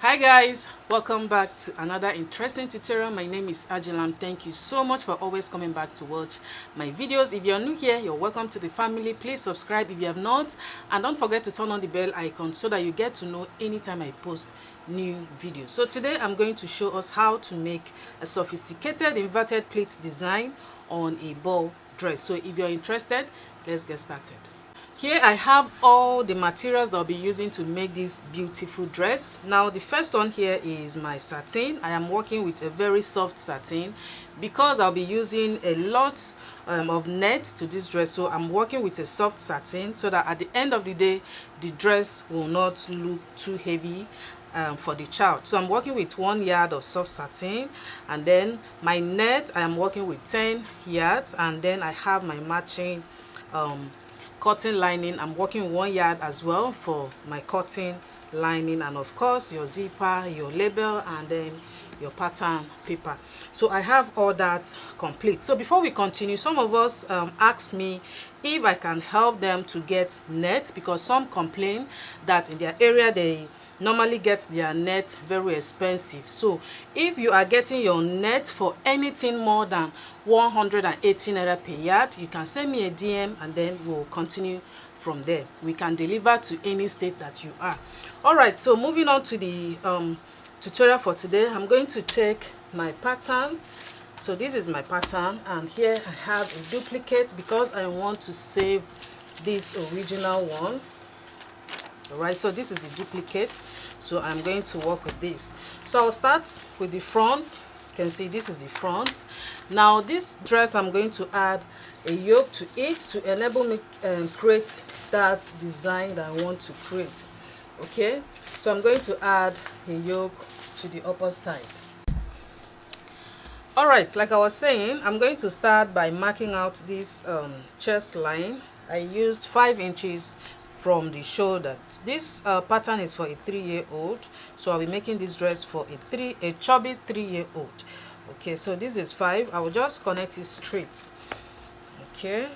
Hi guys, welcome back to another interesting tutorial. My name is Ajilam. Thank you so much for always coming back to watch my videos. If you're new here, you're welcome to the family. Please subscribe if you have not, and don't forget to turn on the bell icon so that you get to know anytime I post new videos. So today I'm going to show us how to make a sophisticated inverted pleat design on a ball dress. So if you're interested, let's get started. Here I have all the materials that I'll be using to make this beautiful dress. Now the first one here is my satin. I am working with a very soft satin because I'll be using a lot of net to this dress. So I'm working with a soft satin so that at the end of the day the dress will not look too heavy for the child. So I'm working with 1 yard of soft satin, and then my net I am working with 10 yards, and then I have my matching cotton lining. I'm working 1 yard as well for my cotton lining, and of course your zipper, your label, and then your pattern paper. So I have all that complete. So before we continue, some of us asked me if I can help them to get net, because some complain that in their area they normally get their net very expensive. So if you are getting your net for anything more than 180 naira per yard, you can send me a DM and then we'll continue from there. We can deliver to any state that you are. All right, so moving on to the tutorial for today, I'm going to take my pattern. So this is my pattern, and here I have a duplicate because I want to save this original one. All right, so this is the duplicate, so I'm going to work with this. So I'll start with the front. You can see this is the front. Now this dress, I'm going to add a yoke to it to enable me create that design that I want to create. Okay, so I'm going to add a yoke to the upper side. All right, like I was saying, I'm going to start by marking out this chest line. I used 5 inches from the shoulder. This pattern is for a 3-year-old, so I'll be making this dress for a chubby 3-year-old. Okay, so this is 5. I will just connect it straight. Okay,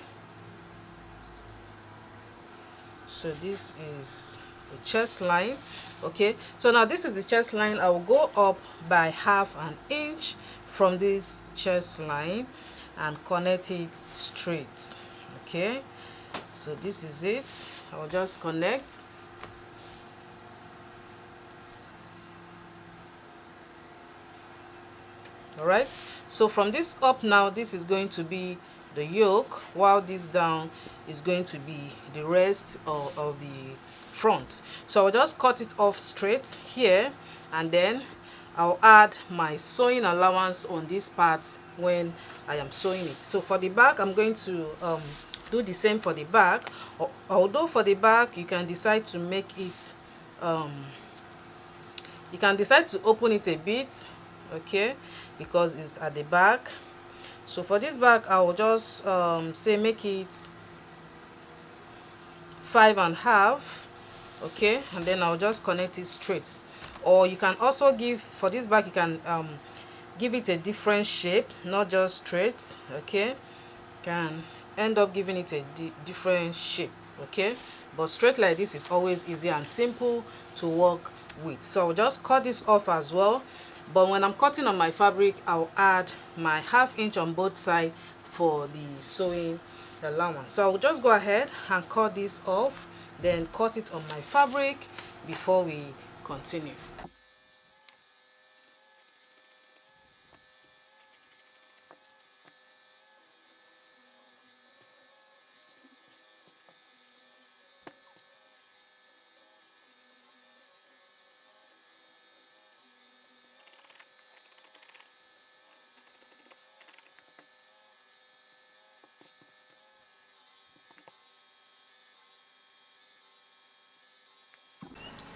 so this is the chest line. Okay, so now this is the chest line. I will go up by 1/2 inch from this chest line and connect it straight. Okay, so this is it. I'll just connect. All right, so from this up now, this is going to be the yoke, while this down is going to be the rest of the front. So I'll just cut it off straight here, and then I'll add my sewing allowance on this part when I am sewing it. So for the back, I'm going to do the same for the back, although for the back you can decide to make it you can decide to open it a bit, okay, because it's at the back. So for this back, I will just say make it 5.5, okay, and then I'll just connect it straight. Or you can also give, for this back, you can give it a different shape, not just straight. Okay, can end up giving it a different shape. Okay, but straight like this is always easy and simple to work with. So I'll just cut this off as well, but when I'm cutting on my fabric, I'll add my 1/2 inch on both sides for the sewing allowance. So I'll just go ahead and cut this off, then cut it on my fabric before we continue.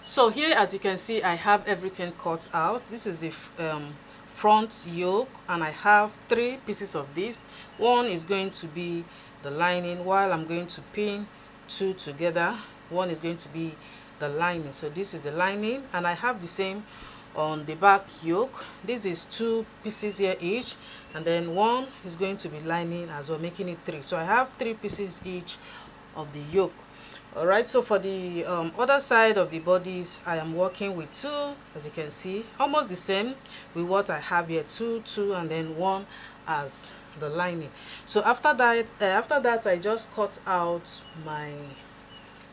So here, as you can see, I have everything cut out. This is the front yoke, and I have 3 pieces of this. One is going to be the lining, while I'm going to pin 2 together. One is going to be the lining. So this is the lining, and I have the same on the back yoke. This is 2 pieces here each, and then one is going to be lining as well, making it 3. So I have 3 pieces each of the yoke. All right, so for the other side of the bodies, I am working with 2, as you can see, almost the same with what I have here, 2 2 and then 1 as the lining. So after that I just cut out my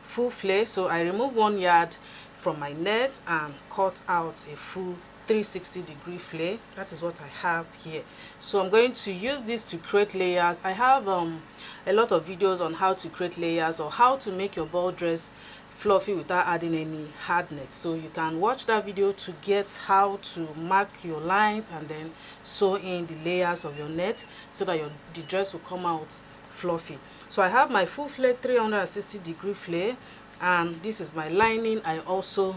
full flare. So I remove 1 yard from my net and cut out a full 360-degree flare. That is what I have here. So I'm going to use this to create layers. I have a lot of videos on how to create layers or how to make your ball dress fluffy without adding any hard net. So you can watch that video to get how to mark your lines and then sew in the layers of your net so that the dress will come out fluffy. So I have my full flare, 360-degree flare, and this is my lining. I also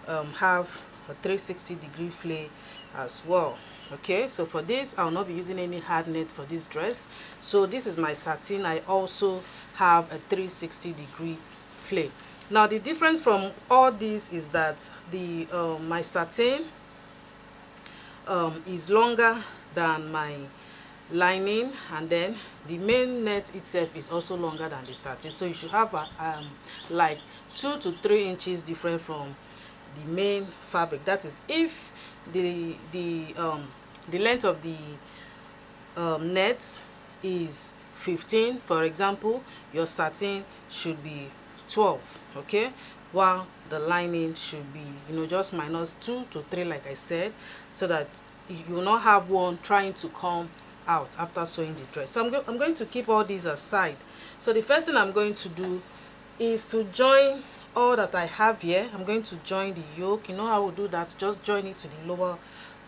have a 360-degree flare as well. Okay, so for this I will not be using any hard net for this dress. So this is my satin. I also have a 360-degree flare. Now the difference from all this is that the my satin is longer than my lining, and then the main net itself is also longer than the satin. So you should have a, like 2 to 3 inches different from the main fabric. That is if the length of the net is 15, for example, your satin should be 12, okay, while the lining should be, you know, just minus 2 to 3 like I said, so that you will not have one trying to come out after sewing the dress. So I'm going to keep all these aside. So the first thing I'm going to do is to join all that I have here. I'm going to join the yoke. You know how we do that, just join it to the lower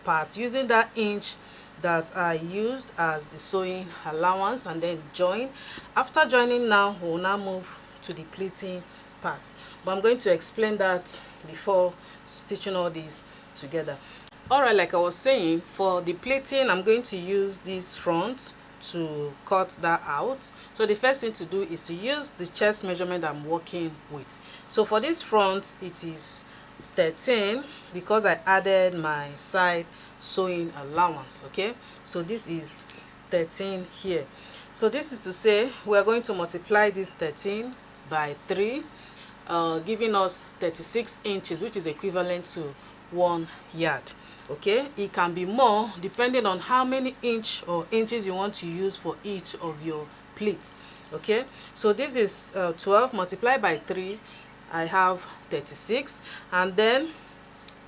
part using that inch that I used as the sewing allowance, and then join. After joining, now we'll now move to the pleating part, but I'm going to explain that before stitching all these together. All right, like I was saying, for the pleating I'm going to use this front to cut that out. So the first thing to do is to use the chest measurement I'm working with. So for this front it is 13 because I added my side sewing allowance. Okay, so this is 13 here. So this is to say we are going to multiply this 13 by 3, giving us 36 inches, which is equivalent to 1 yard. Okay, it can be more depending on how many inches you want to use for each of your pleats. Okay, so this is 12 multiplied by 3, I have 36, and then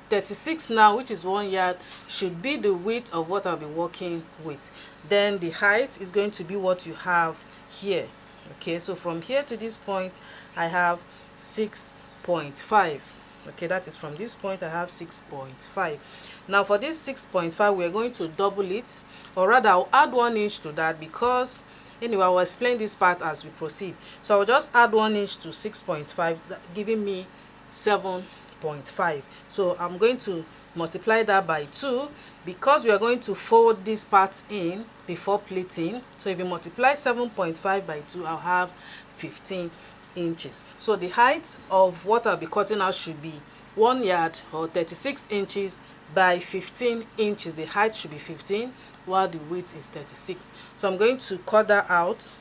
36 now, which is 1 yard, should be the width of what I'll be working with. Then the height is going to be what you have here. Okay, so from here to this point I have 6.5. okay, that is from this point I have 6.5. Now for this 6.5 we are going to double it, or rather I'll add 1 inch to that, because anyway I will explain this part as we proceed. So I'll just add 1 inch to 6.5, giving me 7.5. so I'm going to multiply that by 2 because we are going to fold this part in before pleating. So if you multiply 7.5 by 2, I'll have 15 inches. So the height of what I'll be cutting out should be 1 yard or 36 inches by 15 inches. The height should be 15 while the width is 36. So I'm going to cut that out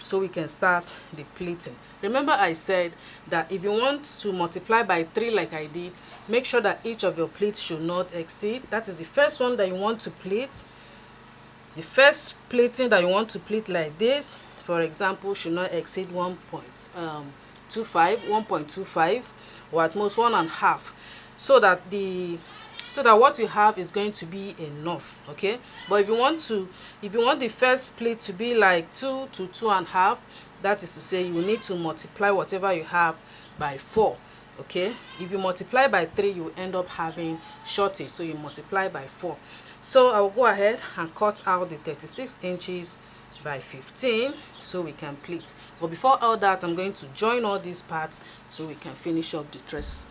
so we can start the pleating. Remember I said that if you want to multiply by 3 like I did, make sure that each of your pleats should not exceed, that is the first one that you want to pleat, the first pleating that you want to pleat like this, for example, should not exceed 1.25 or at most 1.5, so that what you have is going to be enough. Okay, but if you want the first pleat to be like 2 to 2.5, that is to say you need to multiply whatever you have by 4. Okay, if you multiply by 3 you end up having shortage, so you multiply by 4. So I'll go ahead and cut out the 36 inches by 15 so we can pleat. But before all that, I'm going to join all these parts so we can finish up the dress.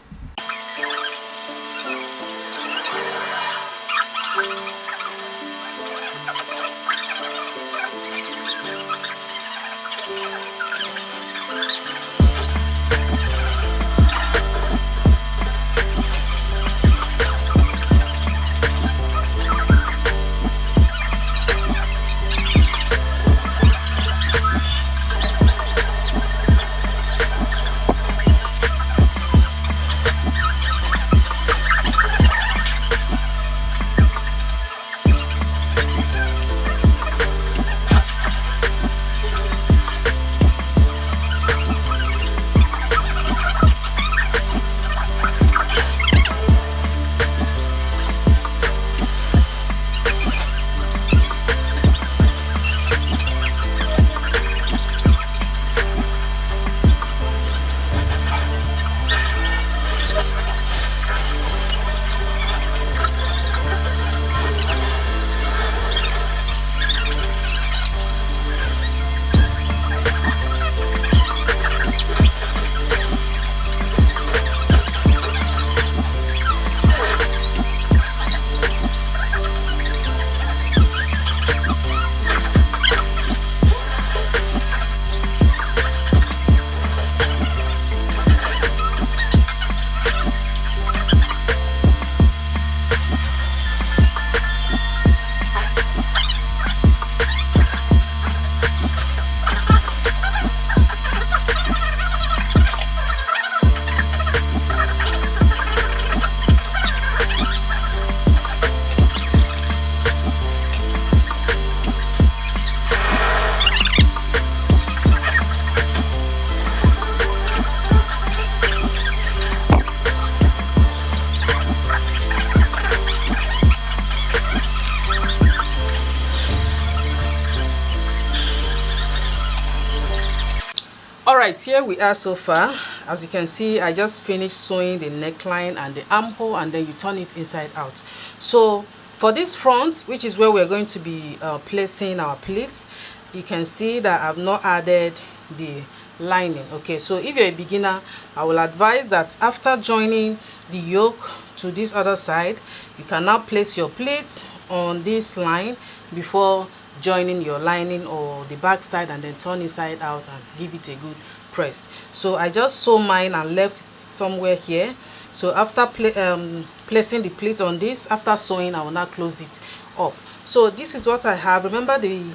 Alright, here we are so far. As you can see, I just finished sewing the neckline and the armhole, and then you turn it inside out. So for this front, which is where we're going to be placing our pleats, you can see that I've not added the lining. Okay, so if you're a beginner, I will advise that after joining the yoke to this other side, you can now place your pleats on this line before joining your lining or the back side, and then turn inside out and give it a good press. So I just sew mine and left it somewhere here. So after placing the pleat on this, after sewing, I will now close it up. So this is what I have. Remember the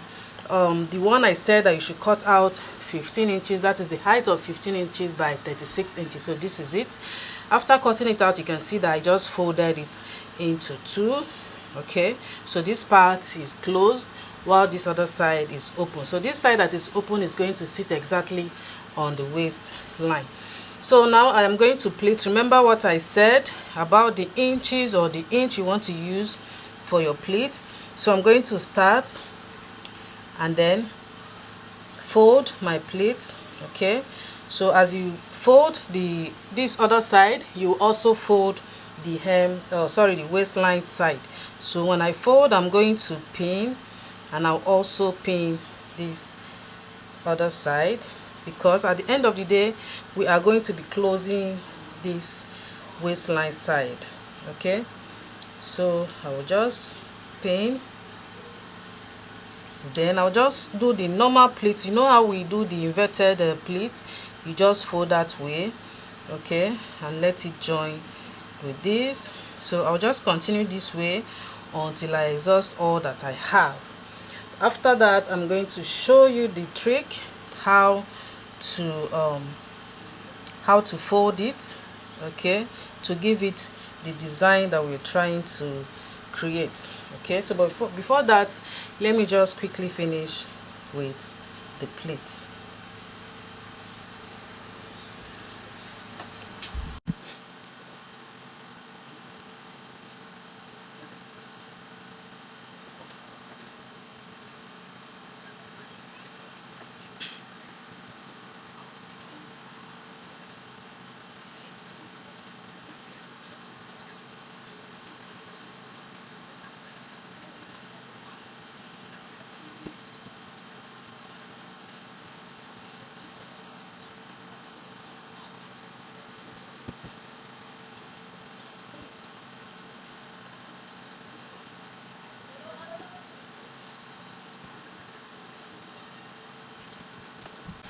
one I said that you should cut out 15 inches. That is the height of 15 inches by 36 inches. So this is it. After cutting it out, you can see that I just folded it into two. Okay, so this part is closed while this other side is open. So this side that is open is going to sit exactly on the waist line. So now I am going to pleat. Remember what I said about the inches or the inch you want to use for your pleat. So I'm going to start and then fold my pleat. Okay, so as you fold this other side, you also fold the hem, the waistline side. So when I fold, I'm going to pin, and I'll also pin this other side, because at the end of the day we are going to be closing this waistline side. Okay, so I will just pin, then I'll just do the normal pleat. You know how we do the inverted pleat? You just fold that way, okay, and let it join with this. So I'll just continue this way until I exhaust all that I have. After that, I'm going to show you the trick how to fold it, okay, to give it the design that we're trying to create. Okay, so before that, let me just quickly finish with the pleats.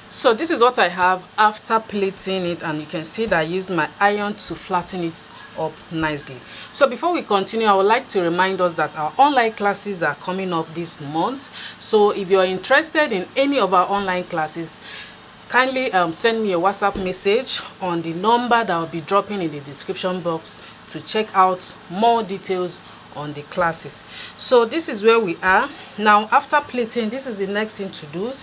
So this is what I have after pleating it, and you can see that I used my iron to flatten it up nicely. So before we continue, I would like to remind us that our online classes are coming up this month. So if you're interested in any of our online classes, kindly send me a WhatsApp message on the number that will be dropping in the description box to check out more details on the classes. So this is where we are now. After pleating, this is the next thing to do.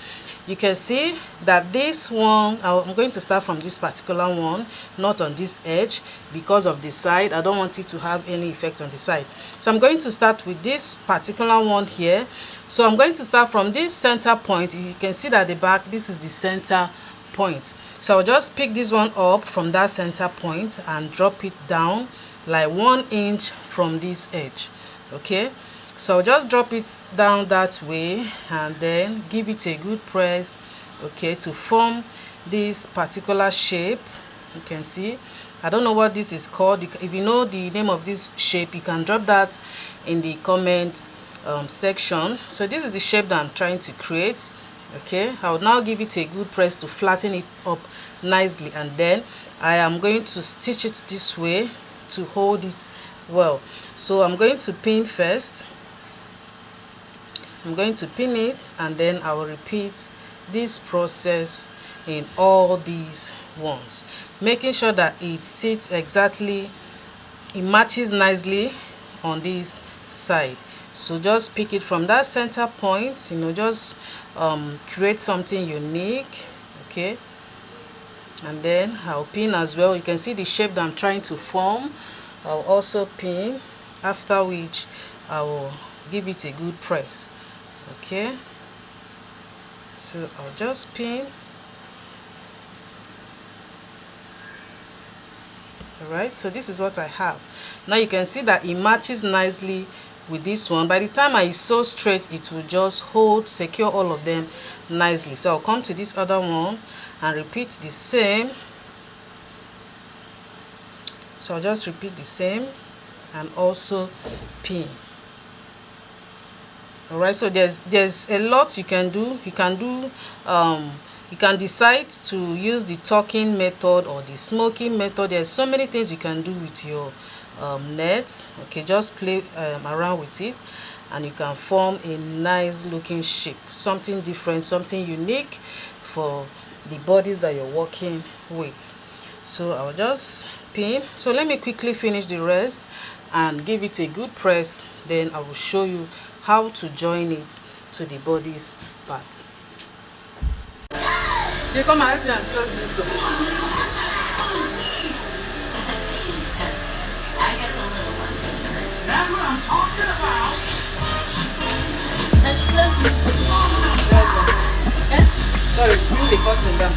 You can see that this one, I'm going to start from this particular one, not on this edge, because of the side. I don't want it to have any effect on the side. So I'm going to start with this particular one here. So I'm going to start from this center point. You can see that at the back, this is the center point. So I'll just pick this one up from that center point and drop it down like 1 inch from this edge. Okay, so just drop it down that way and then give it a good press, okay, to form this particular shape. You can see, I don't know what this is called. If you know the name of this shape, you can drop that in the comment section. So this is the shape that I'm trying to create. Okay, I'll now give it a good press to flatten it up nicely, and then I am going to stitch it this way to hold it well. So I'm going to pin first. I'm going to pin it, and then I will repeat this process in all these ones, making sure that it sits exactly, it matches nicely on this side. So just pick it from that center point, you know, just create something unique. Okay, and then I'll pin as well. You can see the shape that I'm trying to form. I'll also pin, after which I will give it a good press. Okay, so I'll just pin All right, so this is what I have. Now you can see that it matches nicely with this one. By the time I sew straight, it will just hold, secure all of them nicely. So I'll come to this other one and repeat the same. So I'll just repeat the same and also pin. All right, so there's a lot you can do. You can decide to use the tucking method or the smoking method. There's so many things you can do with your net. Okay, just play around with it and you can form a nice looking shape, something different, something unique for the bodies that you're working with. So I'll just pin. So let me quickly finish the rest and give it a good press, then I will show you how to join it to the bodice part. You come and help me and close this door. That's what I'm talking about. Let's close this door. Sorry, bring the curtain down.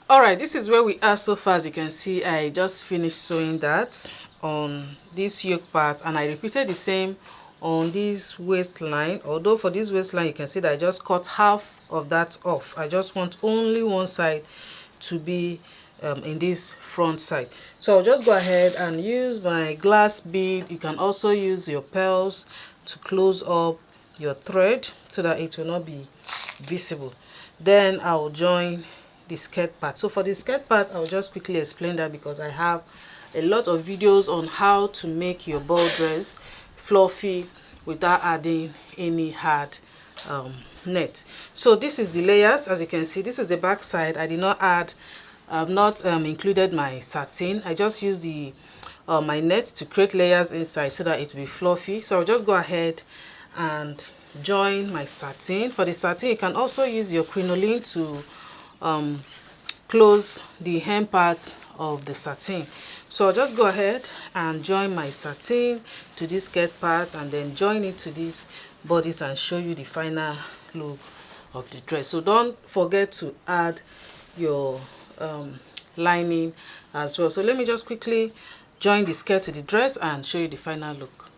Alright, this is where we are so far. As you can see, I just finished sewing that on this yoke part and I repeated the same on this waistline. Although for this waistline you can see that I just cut half of that off. I just want only one side to be in this front side. So I'll just go ahead and use my glass bead. You can also use your pearls to close up your thread so that it will not be visible. Then I'll join the skirt part. So for the skirt part, I'll just quickly explain that because I have a lot of videos on how to make your ball dress fluffy without adding any hard net. So this is the layers. As you can see, this is the back side. I did not add, I've not included my satin. I just used the my net to create layers inside so that it will be fluffy. So I'll just go ahead and join my satin. For the satin, you can also use your crinoline to close the hem part of the satin. So I'll just go ahead and join my satin to this skirt part and then join it to this bodice and show you the final look of the dress. So don't forget to add your lining as well. So let me just quickly join the skirt to the dress and show you the final look.